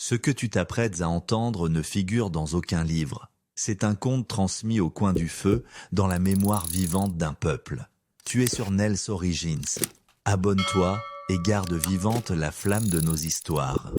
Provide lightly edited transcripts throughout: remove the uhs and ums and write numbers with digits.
Ce que tu t'apprêtes à entendre ne figure dans aucun livre. C'est un conte transmis au coin du feu, dans la mémoire vivante d'un peuple. Tu es sur Nels Origins. Abonne-toi et garde vivante la flamme de nos histoires.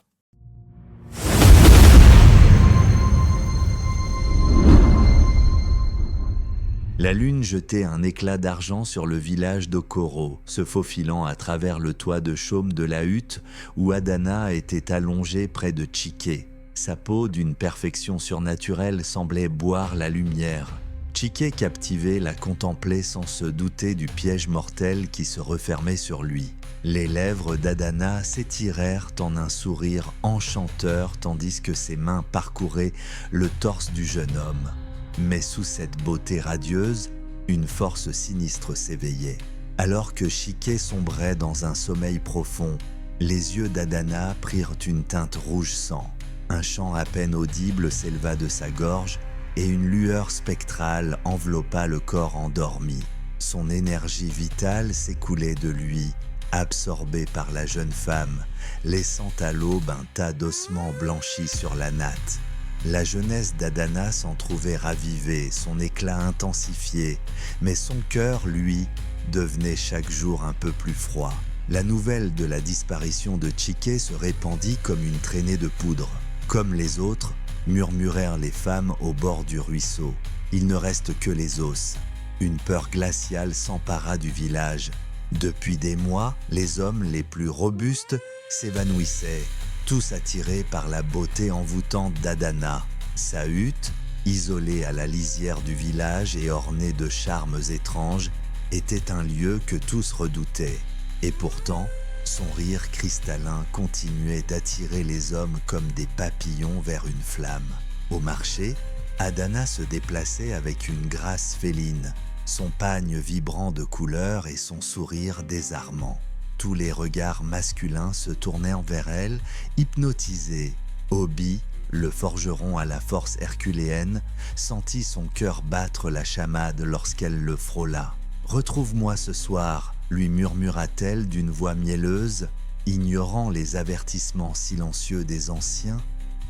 La lune jetait un éclat d'argent sur le village d'Okoro, se faufilant à travers le toit de chaume de la hutte où Adana était allongée près de Chike. Sa peau, d'une perfection surnaturelle, semblait boire la lumière. Chike, captivé, la contemplait sans se douter du piège mortel qui se refermait sur lui. Les lèvres d'Adana s'étirèrent en un sourire enchanteur tandis que ses mains parcouraient le torse du jeune homme. Mais sous cette beauté radieuse, une force sinistre s'éveillait. Alors que Chike sombrait dans un sommeil profond, les yeux d'Adana prirent une teinte rouge sang. Un chant à peine audible s'éleva de sa gorge et une lueur spectrale enveloppa le corps endormi. Son énergie vitale s'écoulait de lui, absorbée par la jeune femme, laissant à l'aube un tas d'ossements blanchis sur la natte. La jeunesse d'Adana s'en trouvait ravivée, son éclat intensifié, mais son cœur, lui, devenait chaque jour un peu plus froid. La nouvelle de la disparition de Chike se répandit comme une traînée de poudre. Comme les autres, murmurèrent les femmes au bord du ruisseau. Il ne reste que les os. Une peur glaciale s'empara du village. Depuis des mois, les hommes les plus robustes s'évanouissaient, tous attirés par la beauté envoûtante d'Adana. Sa hutte, isolée à la lisière du village et ornée de charmes étranges, était un lieu que tous redoutaient. Et pourtant, son rire cristallin continuait d'attirer les hommes comme des papillons vers une flamme. Au marché, Adana se déplaçait avec une grâce féline, son pagne vibrant de couleurs et son sourire désarmant. Tous les regards masculins se tournaient vers elle, hypnotisés. Obi, le forgeron à la force herculéenne, sentit son cœur battre la chamade lorsqu'elle le frôla. « Retrouve-moi ce soir », lui murmura-t-elle d'une voix mielleuse. Ignorant les avertissements silencieux des anciens,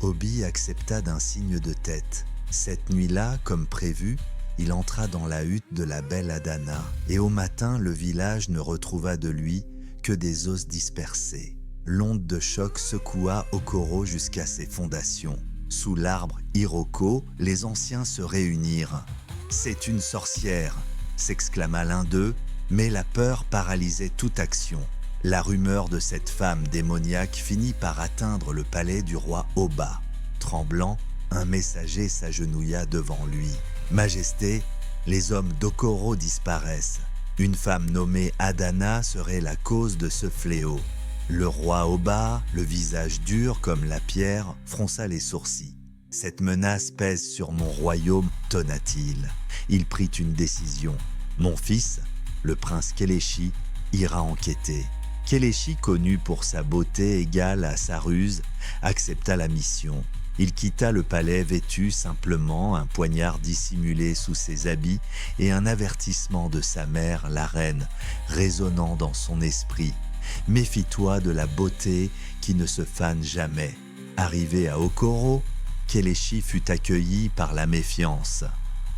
Obi accepta d'un signe de tête. Cette nuit-là, comme prévu, il entra dans la hutte de la belle Adana, et au matin, le village ne retrouva de lui que des os dispersés. L'onde de choc secoua Okoro jusqu'à ses fondations. Sous l'arbre Hiroko, les anciens se réunirent. « C'est une sorcière !» s'exclama l'un d'eux, mais la peur paralysait toute action. La rumeur de cette femme démoniaque finit par atteindre le palais du roi Oba. Tremblant, un messager s'agenouilla devant lui. « Majesté, les hommes d'Okoro disparaissent. Une femme nommée Adana serait la cause de ce fléau. » Le roi Oba, le visage dur comme la pierre, fronça les sourcils. « Cette menace pèse sur mon royaume, tonna-t-il. » Il prit une décision. « Mon fils, le prince Kelechi, ira enquêter. » Kelechi, connu pour sa beauté égale à sa ruse, accepta la mission. Il quitta le palais vêtu simplement, un poignard dissimulé sous ses habits et un avertissement de sa mère, la reine, résonnant dans son esprit. « Méfie-toi de la beauté qui ne se fane jamais. » Arrivé à Okoro, Kelechi fut accueilli par la méfiance.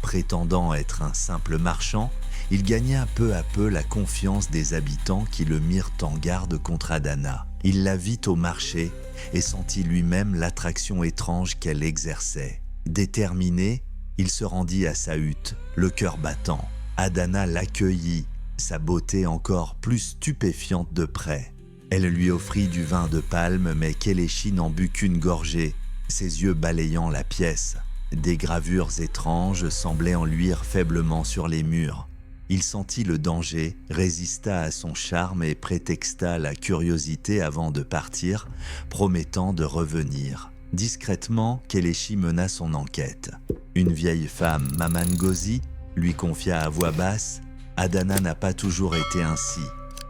Prétendant être un simple marchand, il gagna peu à peu la confiance des habitants qui le mirent en garde contre Adana. Il la vit au marché et sentit lui-même l'attraction étrange qu'elle exerçait. Déterminé, il se rendit à sa hutte, le cœur battant. Adana l'accueillit, sa beauté encore plus stupéfiante de près. Elle lui offrit du vin de palme, mais Kelechi n'en but qu'une gorgée, ses yeux balayant la pièce. Des gravures étranges semblaient en luire faiblement sur les murs. Il sentit le danger, résista à son charme et prétexta la curiosité avant de partir, promettant de revenir. Discrètement, Kelechi mena son enquête. Une vieille femme, Maman Ngozi, lui confia à voix basse « Adana n'a pas toujours été ainsi.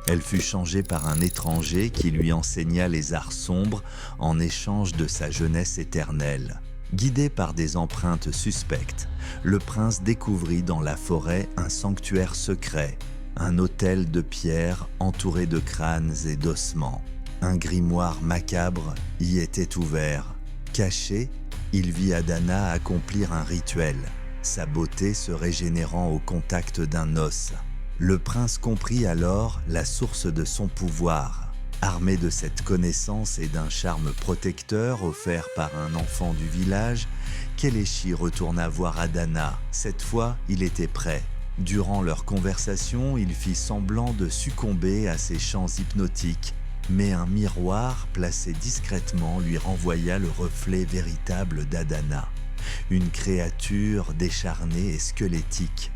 Elle fut changée par un étranger qui lui enseigna les arts sombres en échange de sa jeunesse éternelle. » Guidé par des empreintes suspectes, le prince découvrit dans la forêt un sanctuaire secret, un autel de pierre entouré de crânes et d'ossements. Un grimoire macabre y était ouvert, Caché, il vit Adana accomplir un rituel, sa beauté se régénérant au contact d'un os. Le prince comprit alors la source de son pouvoir. Armé de cette connaissance et d'un charme protecteur offert par un enfant du village, Kéléchi retourna voir Adana. Cette fois, il était prêt. Durant leur conversation, il fit semblant de succomber à ses chants hypnotiques, mais un miroir placé discrètement lui renvoya le reflet véritable d'Adana, une créature décharnée et squelettique.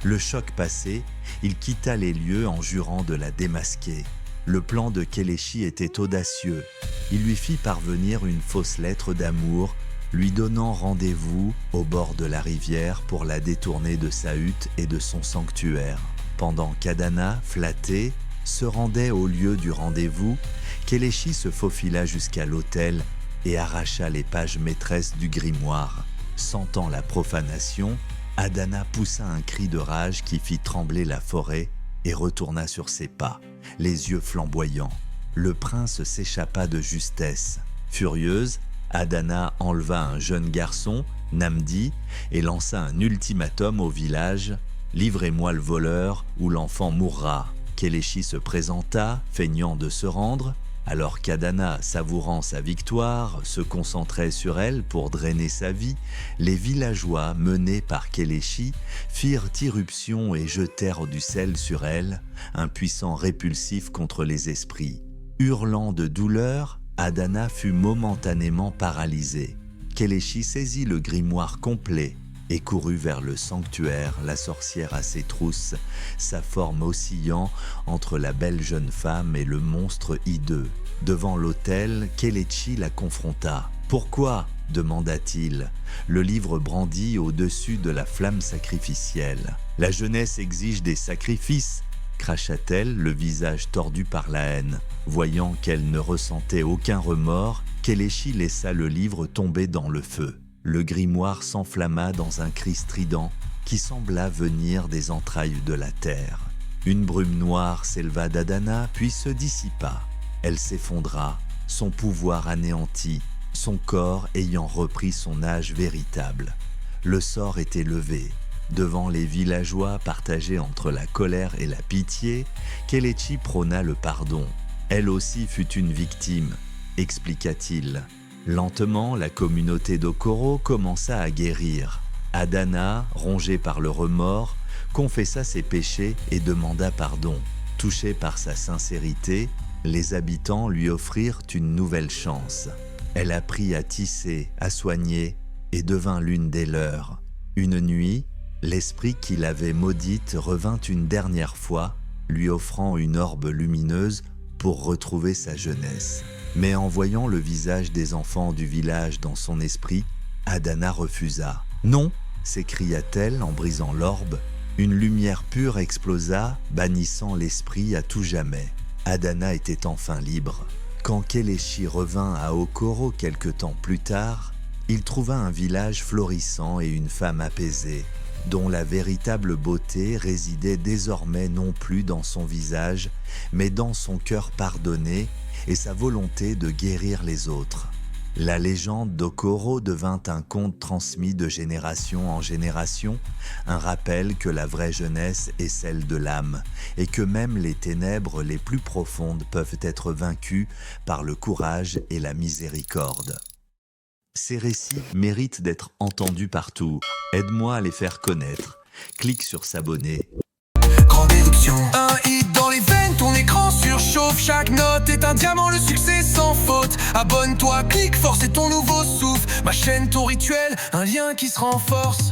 Le choc passé, il quitta les lieux en jurant de la démasquer. Le plan de Kéléchi était audacieux. Il lui fit parvenir une fausse lettre d'amour, lui donnant rendez-vous au bord de la rivière pour la détourner de sa hutte et de son sanctuaire. Pendant qu'Adana, flatté, se rendait au lieu du rendez-vous, Kéléchi se faufila jusqu'à l'autel et arracha les pages maîtresses du grimoire. Sentant la profanation, Adana poussa un cri de rage qui fit trembler la forêt et retourna sur ses pas, les yeux flamboyants. Le prince s'échappa de justesse. Furieuse, Adana enleva un jeune garçon, Namdi, et lança un ultimatum au village « Livrez-moi le voleur ou l'enfant mourra ». Kéléchi se présenta, feignant de se rendre, alors qu'Adana, savourant sa victoire, se concentrait sur elle pour drainer sa vie. Les villageois, menés par Kéléchi, firent irruption et jetèrent du sel sur elle, un puissant répulsif contre les esprits. Hurlant de douleur, Adana fut momentanément paralysée. Kéléchi saisit le grimoire complet et courut vers le sanctuaire, la sorcière à ses trousses, sa forme oscillant entre la belle jeune femme et le monstre hideux. Devant l'autel, Kéléchi la confronta. « Pourquoi ?» demanda-t-il, le livre brandi au-dessus de la flamme sacrificielle. « La jeunesse exige des sacrifices !» cracha-t-elle, le visage tordu par la haine. Voyant qu'elle ne ressentait aucun remords, Kéléchi laissa le livre tomber dans le feu. Le grimoire s'enflamma dans un cri strident qui sembla venir des entrailles de la terre. Une brume noire s'éleva d'Adana puis se dissipa. Elle s'effondra, son pouvoir anéanti, son corps ayant repris son âge véritable. Le sort était levé. Devant les villageois partagés entre la colère et la pitié, Kéléchi prôna le pardon. Elle aussi fut une victime, expliqua-t-il. Lentement, la communauté d'Okoro commença à guérir. Adana, rongée par le remords, confessa ses péchés et demanda pardon. Touchée par sa sincérité, les habitants lui offrirent une nouvelle chance. Elle apprit à tisser, à soigner et devint l'une des leurs. Une nuit, l'esprit qui l'avait maudite revint une dernière fois, lui offrant une orbe lumineuse pour retrouver sa jeunesse. Mais en voyant le visage des enfants du village dans son esprit, Adana refusa. « Non !» s'écria-t-elle en brisant l'orbe. Une lumière pure explosa, bannissant l'esprit à tout jamais. Adana était enfin libre. Quand Kéléchi revint à Okoro quelque temps plus tard, il trouva un village florissant et une femme apaisée, dont la véritable beauté résidait désormais non plus dans son visage, mais dans son cœur pardonné et sa volonté de guérir les autres. La légende d'Okoro devint un conte transmis de génération en génération, un rappel que la vraie jeunesse est celle de l'âme et que même les ténèbres les plus profondes peuvent être vaincues par le courage et la miséricorde. Ces récits méritent d'être entendus partout. Aide-moi à les faire connaître. Clique sur s'abonner. Grande déduction. Un hit dans les veines, ton écran surchauffe. Chaque note est un diamant, le succès sans faute. Abonne-toi, clique, force est ton nouveau souffle. Ma chaîne, ton rituel, un lien qui se renforce.